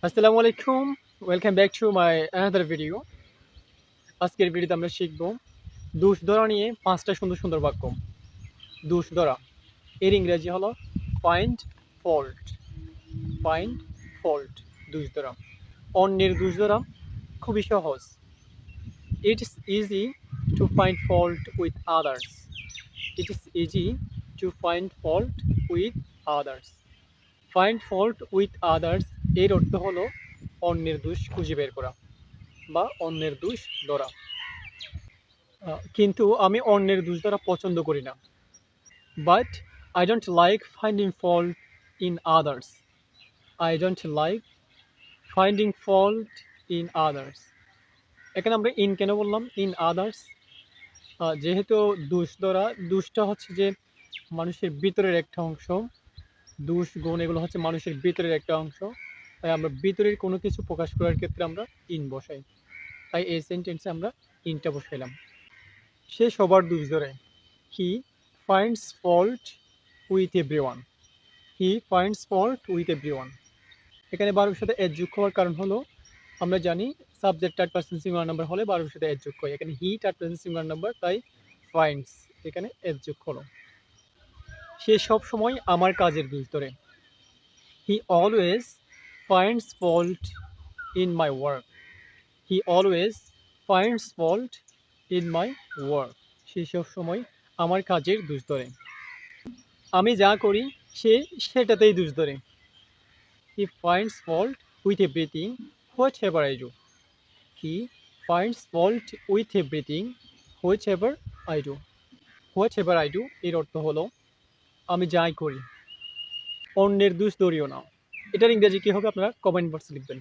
আসসালামু আলাইকুম। Welcome back to my another video. আজকের ভিডিওতে আমরা শিখব দোষ ধরা নিয়ে ৫টা সুন্দর সুন্দর বাক্য। দোষ ধরা এর ইংরেজি হলো ফাইন্ড ফল্ট। ফাইন্ড ফল্ট, দোষ ধরা। অন্যের দোষ ধরা খুবই সহজ। It's easy to find fault with others. It is easy to find fault with others. Find fault with others এর অর্থ হলো অন্যের দোষ খুঁজে বের করা বা অন্যের দোষ ধরা। কিন্তু আমি অন্যের দোষ ধরা পছন্দ করি না। But I don't like finding fault in others. I don't like finding fault in others. এখানে আমরা ইন কেন বললাম? ইন আদার্স যেহেতু দোষ ধরা, দোষটা হচ্ছে যে মানুষের ভিতরের একটা অংশ। দোষ গুণ এগুলো হচ্ছে মানুষের ভিতরের একটা অংশ। তাই আমরা ভিতরের কোনো কিছু প্রকাশ করার ক্ষেত্রে আমরা ইন বসাই। তাই এই সেন্টেন্সে আমরা ইনটা বসাইলাম। সে সবার দোষ ধরে। হি finds fault with everyone. He finds fault with everyone. এখানে বারোর সাথে এজ যোগ হওয়ার কারণ হলো আমরা জানি subject third person singular number হলে বারোর সাথে এজ যোগ হয়। এখানে he third person singular number, তাই ফাইন্ডস এখানে এজ যোগ হলো। সে সব সময় আমার কাজের দোষ ধরে। He always finds fault in my work. He always finds fault in my work. সে সব সময় আমার কাজের দোষ ধরে। আমি যা করি সে সেটাতেই দোষ ধরে। হি finds fault with everything what ever I do. He finds fault with everything what ever I do. What ever I do এর অর্থ হলো আমি যাই করি। অন্যের দোষ ধরিও না। এটার ইংরেজি কী হবে আপনারা কমেন্ট বক্সে লিখবেন।